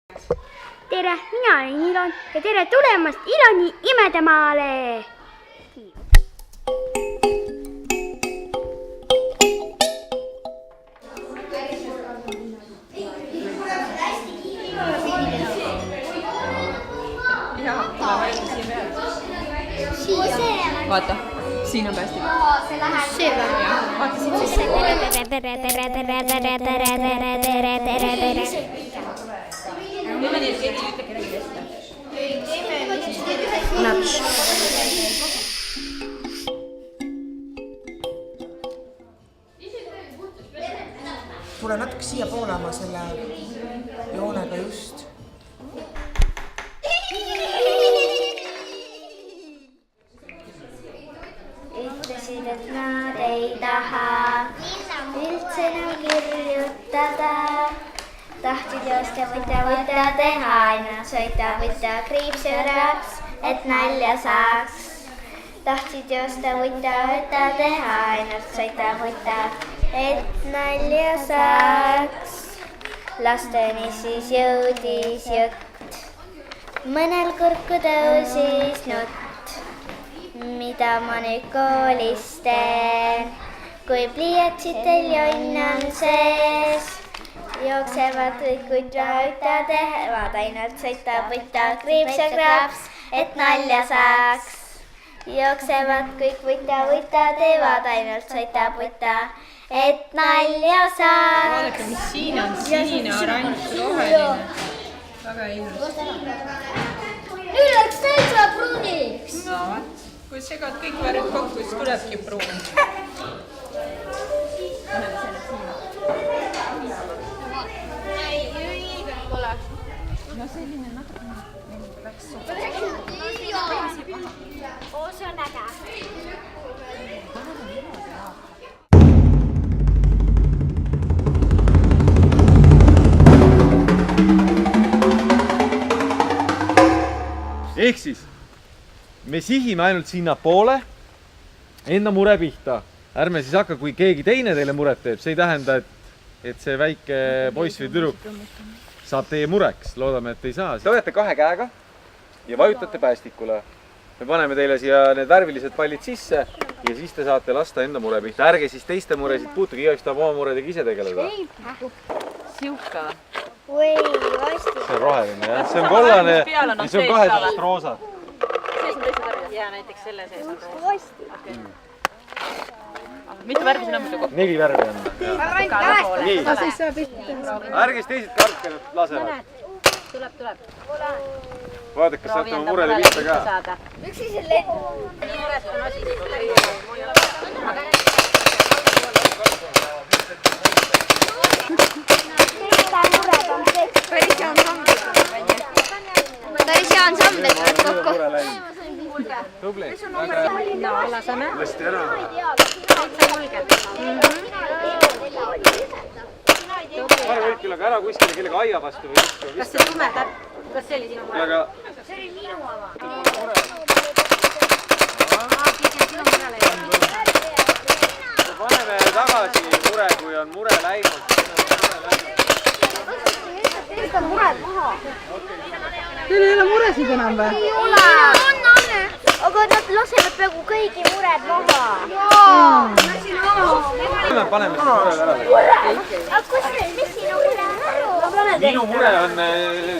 Tere, mina olen Ilon ja tere tulemast Iloni imedemaale! Vaata, siin on päästik. See või? Vaata siin. Teeme nii, et keegi ütle kedagi testa. Tule natuke siia poole oma selle joonega just. Ütlesid, et nad ei taha üldse enam kirjutada. Tahtsid joosta võtta teha, ainult sõita kriipsõraks, et nalja saaks. Tahtsid joosta võtta teha, ainult sõita, et nalja saaks. Lasteni siis jõudis jutt, mõnel kurku tõusis nutt. Mida ma nüüd koolis teen, kui pliiatsitel jonn on sees? Jooksevad kõik teevad, ainult sõita kriipsakraps, et nalja saaks. Jooksevad kõik teevad, ainult sõita, et nalja saaks. Vaadake, mis siin on, sinine, oranž, roheline. Väga ilus. Nüüd läks täitsa pruuniks. No, kui segad kõik värvid kokku, siis tulebki pruun. Paneme selle siia. No selline natuke läks super. See on äge. Ehk siis me sihime ainult sinnapoole enda mure pihta. Ärme siis hakka, kui keegi teine teile muret teeb, see ei tähenda, et see väike poiss või tüdruk saab teie mureks. Loodame, et ei saa. Te võtate kahe käega ja vajutate päästikule. Me paneme teile siia need värvilised pallid sisse ja siis te saate lasta enda mure pihta. Ärge siis teiste muresid puutugi, igaüks tahab oma muredega ise tegeleda. Siuka. Või, vasti. See on roheline, jah. See on kollane ja see on kahedest roosa. Sees on teised värvid? Jaa, näiteks selle sees on roosa. Mitu värvi siin on muidu kokku? 4 värvi on. Nii. Ärge siis teised kartke nüüd lasevad. Tuleb. Vaadake, kas saate oma murele pihta ka. Miks siis see lend? Päris hea ansambel tuleb kokku. Tubli. No, laseme. Lasti ära. Pane võid küll aga ära kuskile kellega aia vastu või istu. Kas see tumedab? Kas see oli sinu mure? See oli minu oma. Paneme tagasi mure, kui on mure läinud. Mis on mured maha? Teil ei ole muresid enam või? Ei ole. Aga nad lasevad peaaegu kõigi mured maha. Paneme siis murele ära. Aga mis sinu mure on? Minu mure on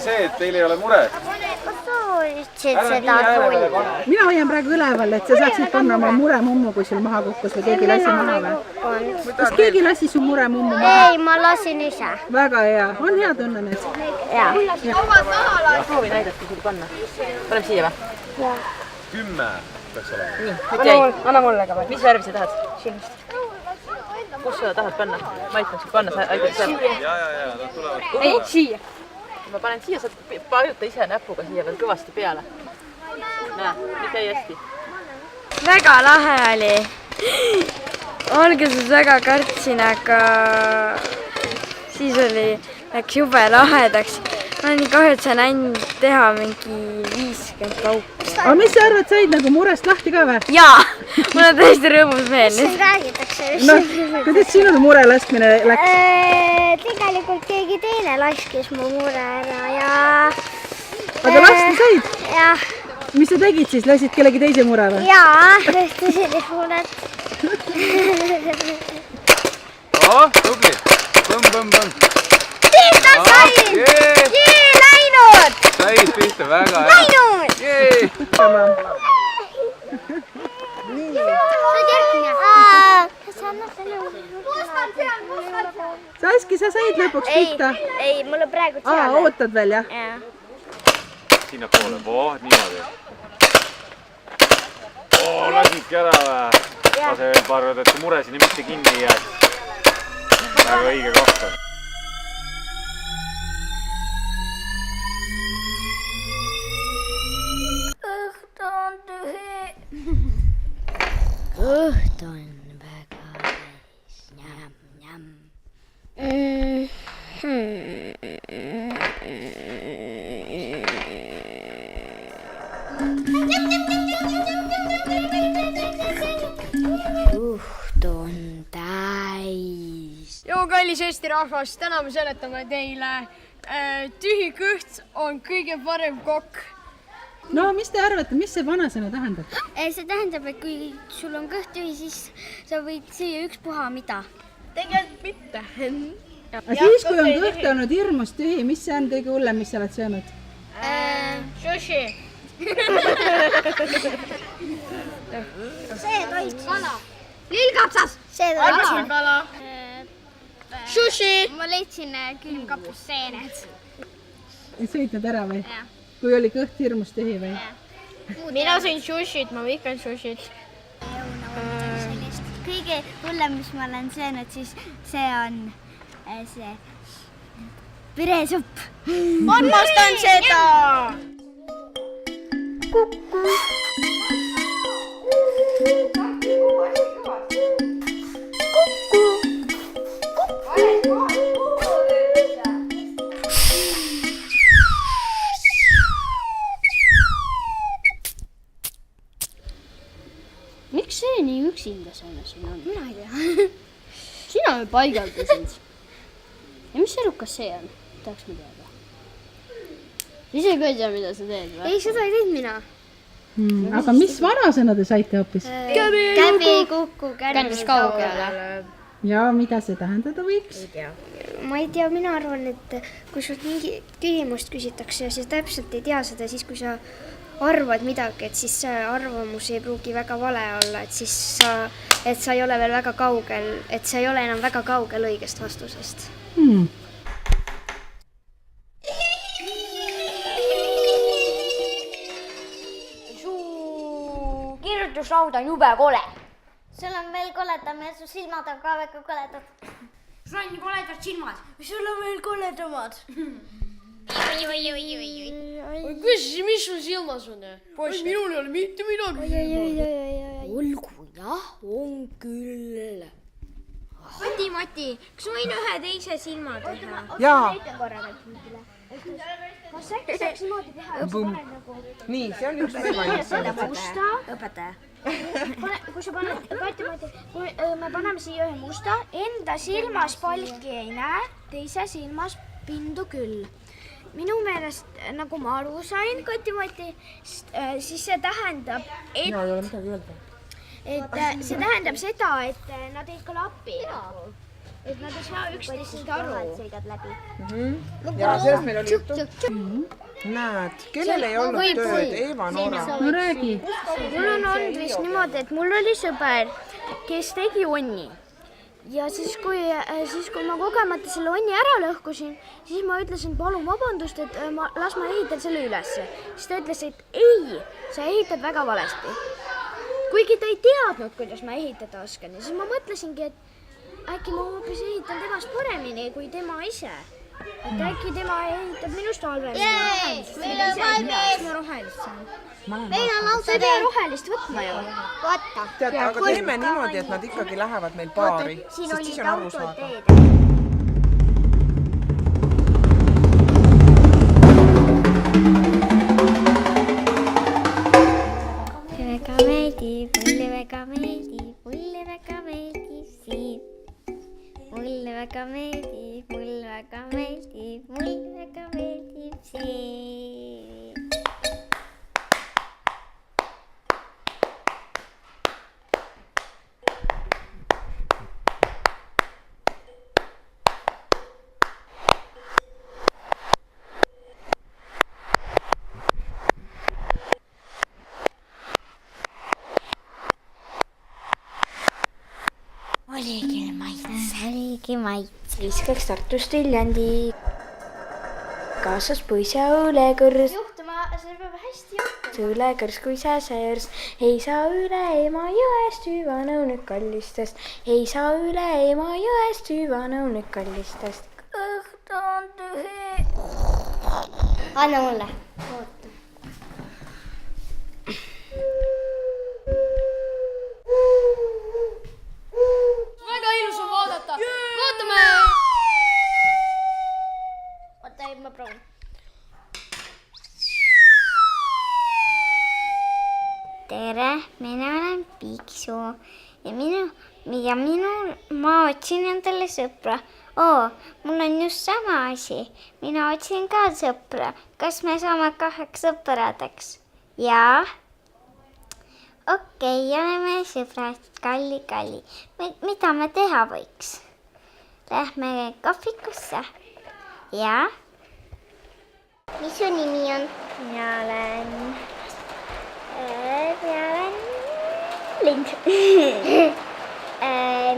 see, et teil ei ole mure. Kas sa hoidsid seda tolli? Mina hoian praegu üleval, et sa saaksid panna oma mure mummu, kui sul maha kukkus või keegi lasi maha või? Kas keegi lasi su mure mummu maha? Ei, ma lasin ise. Väga hea. On hea tunne nüüd? Jaa. Proovi näidata, kui panna. Paneme siia või? 10 peaks olema. Nii, nüüd jäi. Anna mulle ka. Mis värvi sa tahad? Sinist. Kus sa tahad panna? Ma aitan sul panna, sa aitad seal. Ja, nad tulevad. Ei, siia. Ma panen siia, sa vajuta ise näpuga siia veel kõvasti peale. Näe, nüüd jäi hästi. Väga lahe oli. Alguses väga kartsin, aga siis läks jube lahedaks. Ma nii kahju, et saan ainult teha mingi 50 kaupa. Aga mis sa arvad, said nagu murest lahti ka või? Jaa, mul on tõesti rõõmus meel. Siin räägitakse No, kuidas sinul mure laskmine läks? Tegelikult keegi teine laskis mu mure ära ja aga lasta said? Jah. Mis sa tegid siis? Lasid kellegi teise mure või? Jaa, tõstasin muret. Tubli. Põmm. Pihta sain! Jee, läinud! Said pihta, väga hea. Läinud! Jee! Said järgmine? Kas sa annad selle mustan seal? Saski, sa said lõpuks pihta? Ei, mulle praegu seal. Ootad veel, jah? Sinna poole, niimoodi. Lasidki ära või? Lase veel paar rõõd, et see mure sinna mitte kinni ei jääks. Väga õige koht on. Õht on tühi. Õht on väga täis. Njam. Õht on täis. Joo, kallis Eesti rahvas, täna me seletame teile. Tühi kõht on kõige parem kokk. No, mis te arvate, mis see vanasõna tähendab? See tähendab, et kui sul on kõht tühi, siis sa võid süüa ükspuha mida. Tegelikult mitte. Aga siis, kui on kõht olnud hirmus tühi, mis see on kõige hullem, mis sa oled söönud? Sushi. See tohib kala. Lillkapsas. See tohib kala. Sushi. Ma leidsin külmkapus seened. Sõid need ära või? Kui oli kõht hirmus tühi või? Mina sõin sushit, ma vihkan sushit. Kõige hullem, mis ma olen söönud, siis see on see piresupp. Armastan seda! Kukku. Miks see nii üksinda selle siin on? Mina ei tea. Sina ju paigaldasid. Ja mis elukas see on? Tahaks ma teada. Ise ka ei tea, mida sa teed või? Ei, seda ei teinud mina. Aga mis vanasõna te saite hoopis? Käbi kukku, Kärbis kaugele. Ja mida see tähendada võiks? Ma ei tea, mina arvan, et kui sult mingi küsimust küsitakse ja sa täpselt ei tea seda, siis kui sa arvad midagi, et siis see arvamus ei pruugi väga vale olla, et siis sa ei ole veel väga kaugel, et sa ei ole enam väga kaugel õigest vastusest. Su kirjutuslaud on jube kole. Sul on veel koledam ja su silmad on ka väga koledad. Sul on koledad silmad. Sul on veel koledamad. Mis sul silmas on? Poiss, minul ei ole mitte midagi. Olgu, jah, on küll. Mati, kas ma võin ühe teise silma teha? Jaa. Kas äkki saaks niimoodi teha? Nii, see on üks võimalik. Musta. Õpetaja. Kui sa paned, kui me paneme siia ühe musta, enda silmas palki ei näe, teise silmas pindu küll. Minu meelest, nagu ma aru sain, Koti-Mati, siis see tähendab, et see tähendab seda, et nad ei klapi. Et nad ei saa üksteisest aru. Ja sellest meil oli juttu. Näed, kellel ei olnud tööd? Eeva Noora. No räägi. Mul on olnud vist niimoodi, et mul oli sõber, kes tegi onni. Ja siis kui ma kogemata selle onni ära lõhkusin, siis ma ütlesin, palun vabandust, et las ma ehitan selle ülesse. Siis ta ütles, et ei, sa ehitad väga valesti. Kuigi ta ei teadnud, kuidas ma ehitada oskan. Ja siis ma mõtlesingi, et äkki ma hoopis ehitan temast paremini kui tema ise. Et äkki tema ehitab minust halvemini. Meil on valmis. Ma rohelist saan. Meil on lausa Sa ei pea rohelist võtma ju. Võtta. Tead, aga teeme niimoodi, et nad ikkagi lähevad meil paari, Siin sest siis olid on aru saada. autoteed. Mulle väga meeldib siin. Mulle väga meeldib siin. mingi maitse. Viskaks Tartust Viljandi. Kaasas põisa õlekõrs. Juhtuma, see peab hästi juhtuma. Õlekõrs kui säsers. Ei saa üle ema jõest, hüva nõunik kallistest. Ei saa üle ema jõest, hüva nõunik kallistest. Kõht on tühi. Anna mulle. Oota. Väga ilus on vaadata. Vaatame. Oota, ma proovin. Tere, mina olen Piksu ja ma otsin endale sõpra. Mul on just sama asi. Mina otsin ka sõpra. Kas me saame 2 sõpradeks? Jaa. Okei, oleme sõbrad. Kalli. Mida me teha võiks? Lähme kohvikusse. Jaa. Mis su nimi on? Mina olen Lind.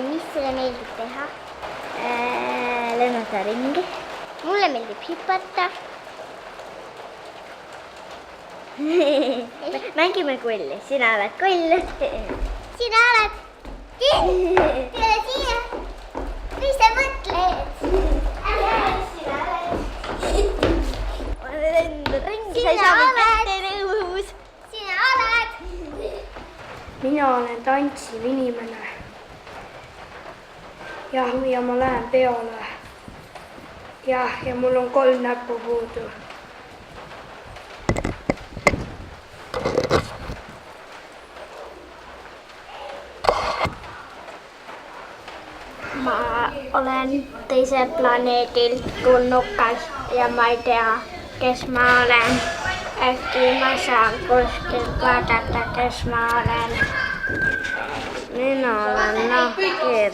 Mis sulle meeldib teha? Lennata ringi. Mulle meeldib hüpata. Mängime kulli. Sina oled kull. Sina oled kind. Tule siia. Mis sa mõtled? Sina oled. Ma lendan ringi. Sina oled. Sina oled. Mina olen tantsiv inimene. Ja ma lähen peole. Ja mul on 3 näppu puudu. Ma olen teisel planeedil tulnukas ja ma ei tea, kes ma olen. Äkki ma saan kuskilt vaadata, kes ma olen. Mina olen nahkir.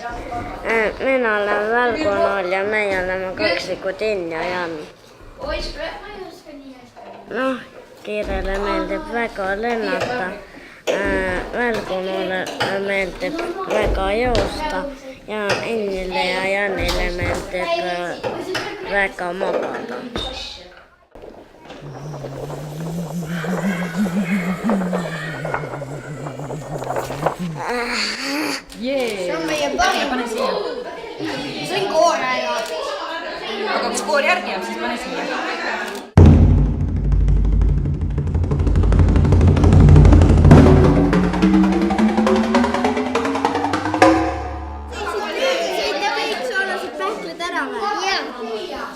Mina olen valgunool ja meie oleme kaksikud Inn ja Jan. Nahkirele meeldib väga lennata. Valgunoole meeldib väga joosta ja Innile ja Janile meeldib väga magada. See on meie parim. Pane siia. See on koor ära. Aga kui koor järgi jääb, siis pane siia. Siit võiks olla siit pähklid ära või? Jah.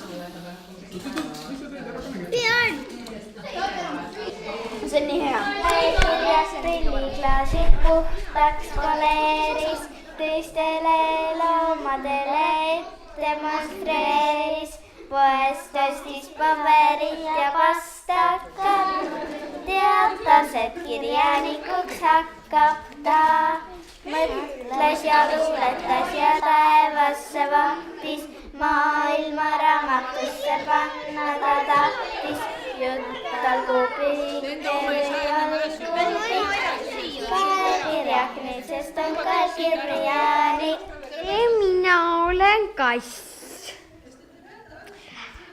See on nii hea. Prilliklaasid puhtaks poleeris, teistele loomadele demonstreeris. Poest ostis paberit ja pastakat, teatas, et kirjanikuks hakkab ta. Mõtles ja luuletas ja taevasse vahtis, maailma raamatusse panna ta tahtis. Juttal käekirjaknisest on ka kirjani. Mina olen kass.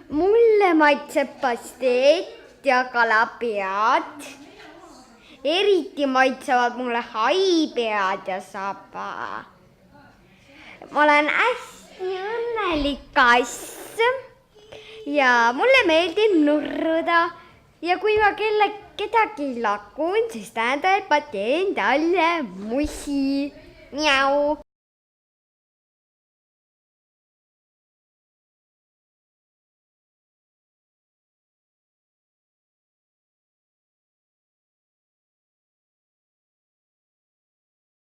Mulle maitseb pasteet ja kalapead. Eriti maitsevad mulle haipead ja saba. Ma olen hästi õnnelik kass. Ja mulle meeldib nurruda ja kui ma kedagi lakun, siis tähendab, et ma teen talle musi. Miau.